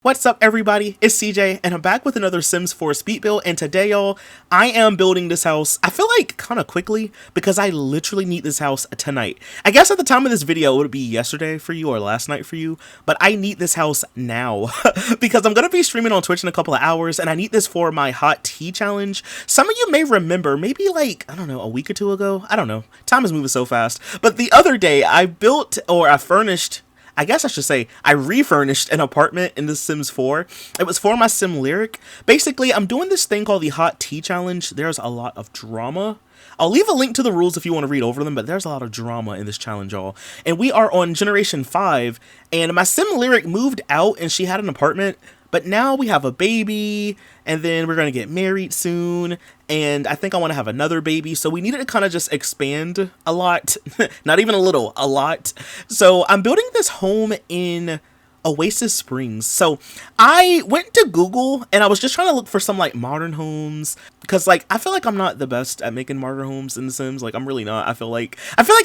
What's up everybody, it's CJ and I'm back with another Sims 4 speed build, and today y'all, I am building this house, I feel like kind of quickly because I literally need this house tonight. I guess at the time of this video it would be yesterday for you or last night for you, but I need this house now because I'm going to be streaming on Twitch in a couple of hours and I need this for my hot tea challenge. Some of you may remember, maybe like, I don't know, a week or two ago, I don't know, time is moving so fast, but the other day I built, or I furnished, I guess I should say, I refurnished an apartment in The Sims 4. It was for my sim Lyric. Basically, I'm doing this thing called the Hot Tea Challenge. There's a lot of drama. I'll leave a link to the rules if you want to read over them, but there's a lot of drama in this challenge, y'all. And we are on Generation 5, and my sim Lyric moved out and she had an apartment, but now we have a baby, and then we're going to get married soon, and I think I want to have another baby, so we needed to kind of just expand a lot. Not even a little, a lot. So I'm building this home in Oasis Springs. So I went to Google, and I was just trying to look for some, like, modern homes, because, like, I feel like I'm not the best at making modern homes in The Sims. Like, I'm really not. I feel like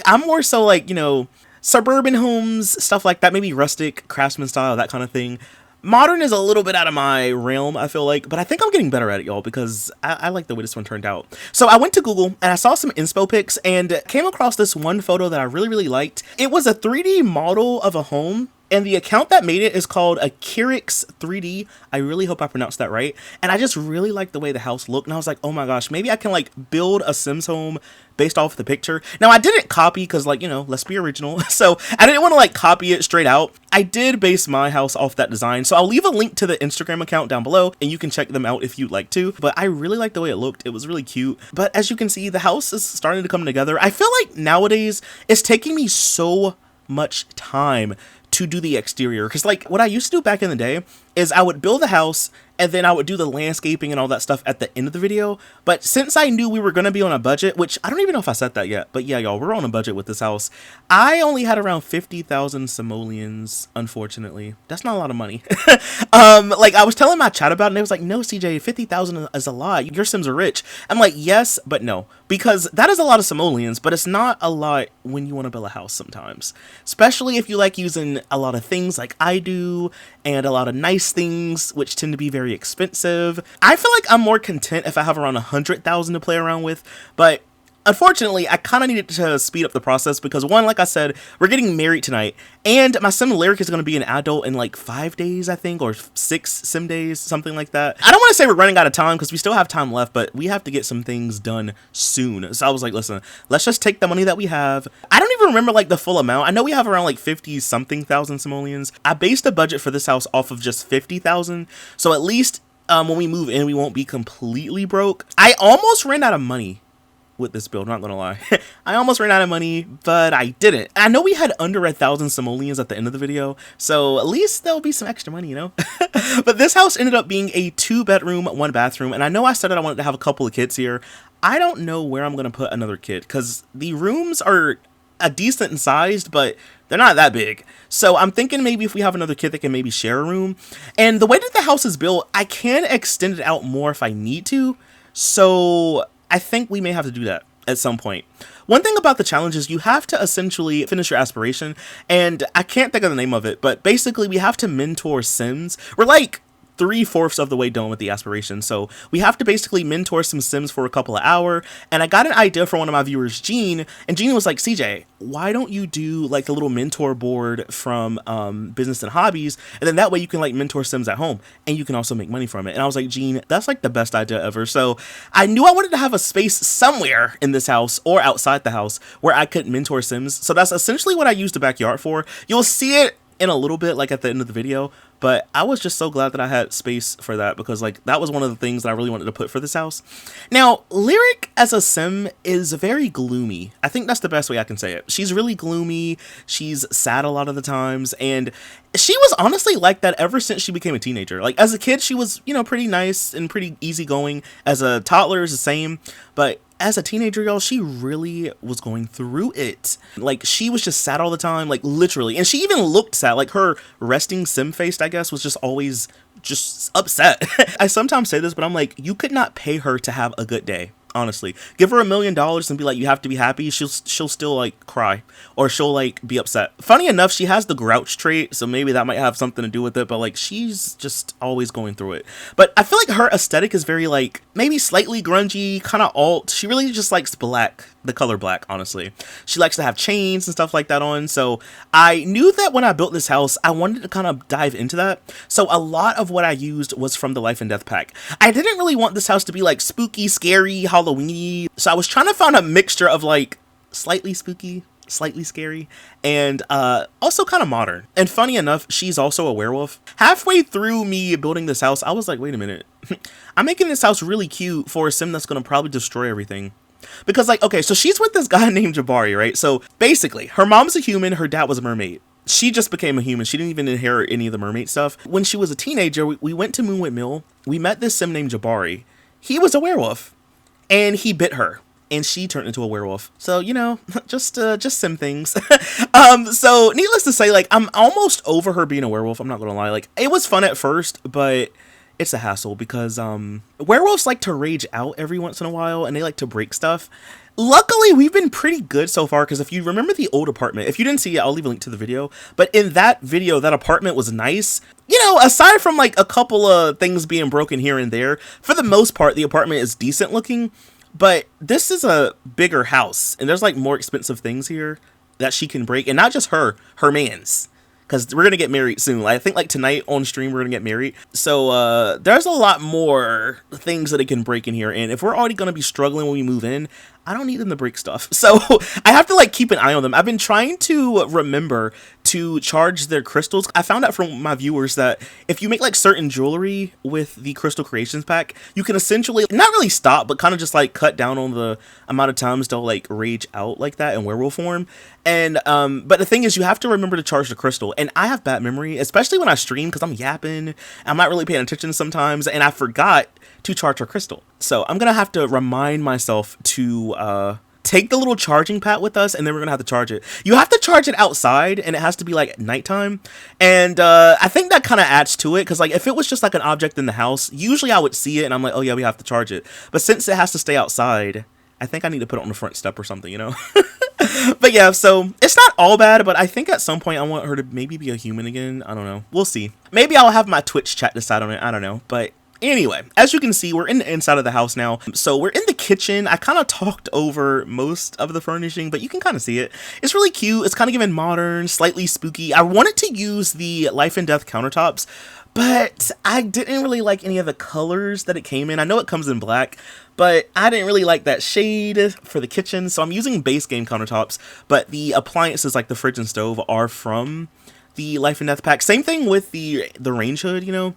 I'm more so, like, you know, suburban homes, stuff like that, maybe rustic, craftsman style, that kind of thing. Modern is a little bit out of my realm, I feel like, but I think I'm getting better at it, y'all, because I like the way this one turned out. So I went to Google and I saw some inspo pics and came across this one photo that I really liked. It was a 3D model of a home, and the account that made it is called Akirix 3D. I really hope I pronounced that right. And I just really liked the way the house looked, and I was like, oh my gosh, maybe I can like build a Sims home based off the picture. Now I didn't copy because, like, you know, let's be original. So I didn't want to like copy it straight out. I did base my house off that design. So I'll leave a link to the Instagram account down below and you can check them out if you'd like to. But I really like the way it looked. It was really cute. But as you can see, the house is starting to come together. I feel like nowadays it's taking me so much time to do the exterior, because like what I used to do back in the day is I would build the house and then I would do the landscaping and all that stuff at the end of the video. But since I knew we were going to be on a budget, which I don't even know if I said that yet, but yeah, y'all, we're on a budget with this house. I only had around 50,000 simoleons, unfortunately. That's not a lot of money. Like I was telling my chat about it and it was like, no, CJ, 50,000 is a lot. Your Sims are rich. I'm like, yes, but no, because that is a lot of simoleons, but it's not a lot when you want to build a house sometimes, especially if you like using a lot of things like I do and a lot of nice things, which tend to be very expensive. I feel like I'm more content if I have around 100,000 to play around with, but unfortunately, I kind of needed to speed up the process because, one, like I said, we're getting married tonight, and my sim Lyric is going to be an adult in like 5 days, I think, or 6 sim days, something like that. I don't want to say we're running out of time because we still have time left, but we have to get some things done soon. So I was like, listen, let's just take the money that we have. I don't even remember like the full amount. I know we have around like 50-something thousand simoleons. I based the budget for this house off of just 50,000, so at least when we move in, we won't be completely broke. I almost ran out of money with this build, not gonna lie. I almost ran out of money, but I didn't. I know we had under 1,000 simoleons at the end of the video, so at least there'll be some extra money, you know? But this house ended up being a 2-bedroom, 1-bathroom, and I know I said that I wanted to have a couple of kids here. I don't know where I'm gonna put another kid, because the rooms are a decent sized, but they're not that big. So I'm thinking maybe if we have another kid that can maybe share a room. And the way that the house is built, I can extend it out more if I need to. So I think we may have to do that at some point. One thing about the challenge is you have to essentially finish your aspiration, and I can't think of the name of it, but basically we have to mentor Sims. We're like 3/4 of the way done with the aspiration, so we have to basically mentor some Sims for a couple of hours. And I got an idea from one of my viewers, Jean, and Jean was like, CJ, why don't you do like the little mentor board from Business and Hobbies, and then that way you can like mentor Sims at home and you can also make money from it. And I was like, Jean, that's like the best idea ever. So I knew I wanted to have a space somewhere in this house or outside the house where I could mentor Sims, so that's essentially what I used the backyard for. You'll see it in a little bit like at the end of the video, but I was just so glad that I had space for that because like that was one of the things that I really wanted to put for this house. Now, Lyric as a sim is very gloomy. I think that's the best way I can say it. She's really gloomy, she's sad a lot of the times, and she was honestly like that ever since she became a teenager. Like as a kid, she was, you know, pretty nice and pretty easygoing. As a toddler is the same, but as a teenager, y'all, she really was going through it. Like, she was just sad all the time, like, literally. And she even looked sad. Like, her resting sim face, I guess, was just always just upset. I sometimes say this, but I'm like, you could not pay her to have a good day. honestly. Give her $1 million and be like, you have to be happy. She'll still like cry, or she'll like be upset. Funny enough, she has the grouch trait, so maybe that might have something to do with it, but like she's just always going through it. But I feel like her aesthetic is very like maybe slightly grungy, kind of alt. She really just likes black, the color black, honestly. She likes to have chains and stuff like that on. So I knew that when I built this house, I wanted to kind of dive into that. So a lot of what I used was from the Life and Death pack. I didn't really want this house to be like spooky, scary, Halloweeny. So I was trying to find a mixture of like slightly spooky, slightly scary, and also kind of modern. And funny enough, she's also a werewolf. Halfway through me building this house, I was like, wait a minute. I'm making this house really cute for a sim that's going to probably destroy everything. Because like, okay, so she's with this guy named Jabari, right? So basically, her mom's a human, her dad was a mermaid. She just became a human. She didn't even inherit any of the mermaid stuff. When she was a teenager, we went to Moonwit Mill. We met this sim named Jabari. He was a werewolf, and he bit her, and she turned into a werewolf. So, you know, just sim things. So needless to say, like, I'm almost over her being a werewolf. I'm not gonna lie. Like, it was fun at first, but it's a hassle because werewolves like to rage out every once in a while, and they like to break stuff. Luckily, we've been pretty good so far, because if you remember the old apartment, if you didn't see it, I'll leave a link to the video, but in that video, that apartment was nice. You know, aside from like a couple of things being broken here and there, for the most part, the apartment is decent looking, but this is a bigger house, and there's like more expensive things here that she can break, and not just her mans. Because we're going to get married soon. I think like tonight on stream, we're going to get married. So there's a lot more things that it can break in here. And if we're already going to be struggling when we move in, I don't need them to break stuff. So I have to like keep an eye on them. I've been trying to remember to charge their crystals. I found out from my viewers that if you make like certain jewelry with the Crystal Creations pack, you can essentially not really stop, but kind of just like cut down on the amount of times they'll like rage out like that in werewolf form. And but the thing is, you have to remember to charge the crystal. And I have bad memory, especially when I stream, because I'm yapping. I'm not really paying attention sometimes, and I forgot to charge her crystal. So I'm gonna have to remind myself to take the little charging pad with us, and then we're gonna have to charge it. You have to charge it outside, and it has to be like nighttime. And I think that kind of adds to it, because like if it was just like an object in the house, usually I would see it and I'm like, oh yeah, we have to charge it. But since it has to stay outside, I think I need to put it on the front step or something, you know. But yeah, so it's not all bad, but I think at some point I want her to maybe be a human again. I don't know. We'll see. Maybe I'll have my Twitch chat decide on it. I don't know. But anyway, as you can see, we're in the inside of the house now. So we're in the kitchen. I kind of talked over most of the furnishing, but you can kind of see it. It's really cute. It's kind of giving modern, slightly spooky. I wanted to use the Life and Death countertops, but I didn't really like any of the colors that it came in. I know it comes in black, but I didn't really like that shade for the kitchen. So I'm using base game countertops, but the appliances like the fridge and stove are from the Life and Death pack. Same thing with the range hood, you know.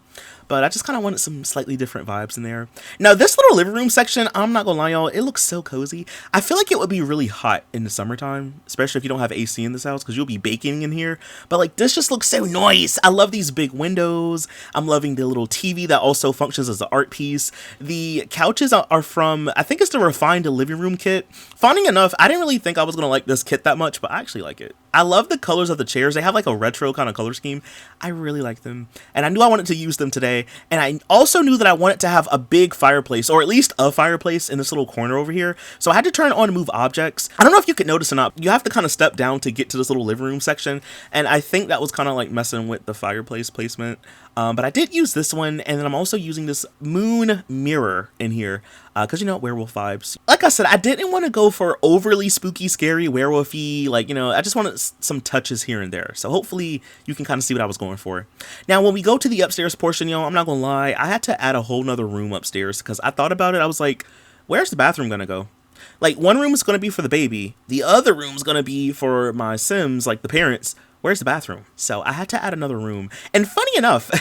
But I just kind of wanted some slightly different vibes in there. Now, this little living room section, I'm not gonna lie, y'all, it looks so cozy. I feel like it would be really hot in the summertime, especially if you don't have AC in this house, because you'll be baking in here. But like, this just looks so nice. I love these big windows. I'm loving the little TV that also functions as an art piece. The couches are from, I think it's the refined living room kit. Funny enough, I didn't really think I was gonna like this kit that much, but I actually like it. I love the colors of the chairs. They have like a retro kind of color scheme. I really like them. And I knew I wanted to use them today. And I also knew that I wanted to have a big fireplace, or at least a fireplace in this little corner over here. So I had to turn on move objects. I don't know if you could notice or not. You have to kind of step down to get to this little living room section. And I think that was kind of like messing with the fireplace placement. But I did use this one, and then I'm also using this moon mirror in here, because, you know, werewolf vibes. Like I said, I didn't want to go for overly spooky, scary, werewolfy, like, you know, I just wanted some touches here and there. So hopefully you can kind of see what I was going for. Now, when we go to the upstairs portion, y'all, I'm not gonna lie, I had to add a whole nother room upstairs, because I thought about it. I was like, where's the bathroom gonna go? Like, one room is gonna be for the baby, the other room is gonna be for my Sims, like the parents. Where's the bathroom? So I had to add another room. And funny enough,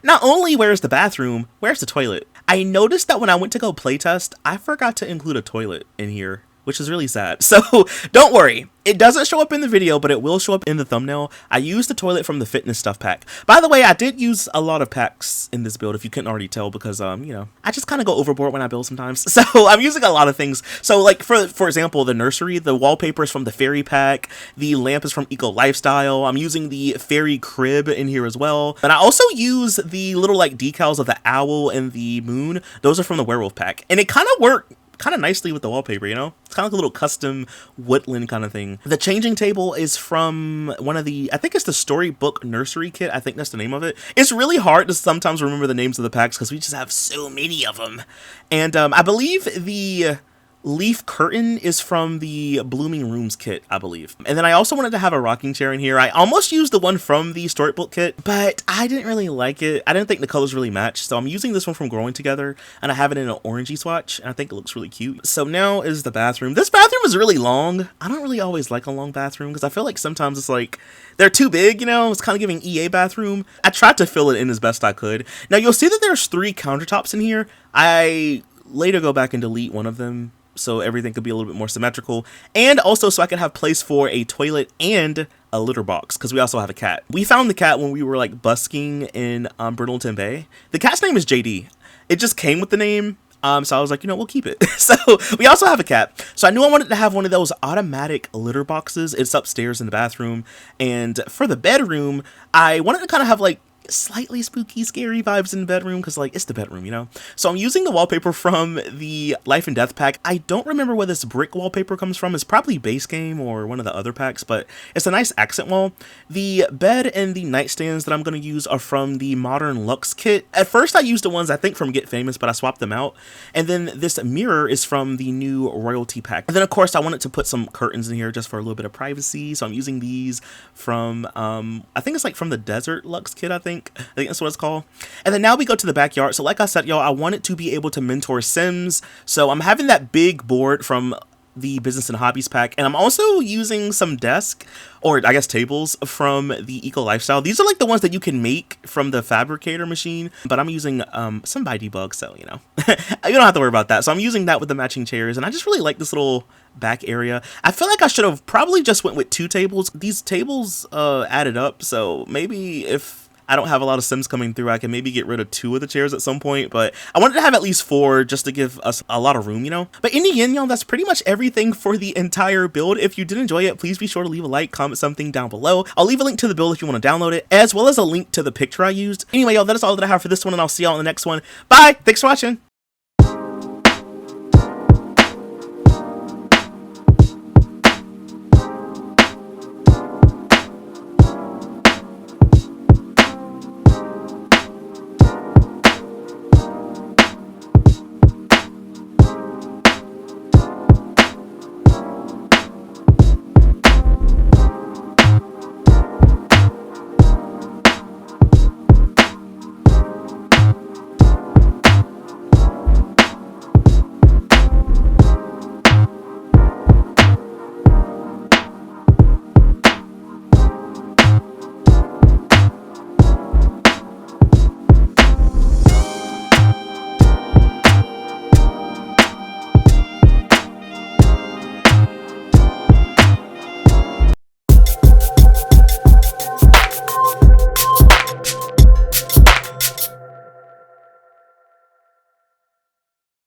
not only where's the bathroom, where's the toilet? I noticed that when I went to go playtest, I forgot to include a toilet in here, which is really sad. So don't worry. It doesn't show up in the video, but it will show up in the thumbnail. I used the toilet from the fitness stuff pack. By the way, I did use a lot of packs in this build, if you couldn't already tell, because, you know, I just kind of go overboard when I build sometimes. So I'm using a lot of things. So like, for example, the nursery, the wallpaper is from the fairy pack. The lamp is from Eco Lifestyle. I'm using the fairy crib in here as well. And I also use the little like decals of the owl and the moon. Those are from the werewolf pack. And it kind of worked kind of nicely with the wallpaper, you know? It's kind of like a little custom woodland kind of thing. The changing table is from one of the, I think it's the Storybook Nursery kit. I think that's the name of it. It's really hard to sometimes remember the names of the packs because we just have so many of them. And I believe the leaf curtain is from the Blooming Rooms kit, I believe. And then I also wanted to have a rocking chair in here. I almost used the one from the Storybook kit, but I didn't really like it. I didn't think the colors really matched, so I'm using this one from Growing Together, and I have it in an orangey swatch, and I think it looks really cute. So now is the bathroom. This bathroom is really long. I don't really always like a long bathroom, because I feel like sometimes it's like, they're too big, you know? It's kind of giving EA bathroom. I tried to fill it in as best I could. Now you'll see that there's 3 countertops in here. I later go back and delete one of them, so everything could be a little bit more symmetrical, and also so I could have place for a toilet and a litter box, because we also have a cat. We found the cat when we were like busking in Brindleton Bay. The cat's name is JD. It just came with the name, so I was like, you know, we'll keep it. So we also have a cat. So I knew I wanted to have one of those automatic litter boxes. It's upstairs in the bathroom, and for the bedroom, I wanted to kind of have like slightly spooky, scary vibes in the bedroom, because like it's the bedroom, you know? So I'm using the wallpaper from the Life and Death pack. I don't remember where this brick wallpaper comes from. It's probably base game or one of the other packs, but it's a nice accent wall. The bed and the nightstands that I'm going to use are from the Modern Luxe kit. At first I used the ones I think from Get Famous, but I swapped them out. And then this mirror is from the new Royalty pack. And then of course I wanted to put some curtains in here just for a little bit of privacy, so I'm using these from I think it's like from the Desert Luxe kit. I think that's what it's called. And then now we go to the backyard. So like I said, y'all, I wanted to be able to mentor Sims. So I'm having that big board from the Business and Hobbies pack. And I'm also using some desk, or I guess tables, from the Eco Lifestyle. These are like the ones that you can make from the fabricator machine. But I'm using some by Debug, so you know. You don't have to worry about that. So I'm using that with the matching chairs. And I just really like this little back area. I feel like I should have probably just went with 2 tables. These tables added up. So maybe if I don't have a lot of Sims coming through, I can maybe get rid of 2 of the chairs at some point, but I wanted to have at least 4 just to give us a lot of room, you know? But in the end, y'all, that's pretty much everything for the entire build. If you did enjoy it, please be sure to leave a like, comment something down below. I'll leave a link to the build if you want to download it, as well as a link to the picture I used. Anyway, y'all, that is all that I have for this one, and I'll see y'all in the next one. Bye! Thanks for watching!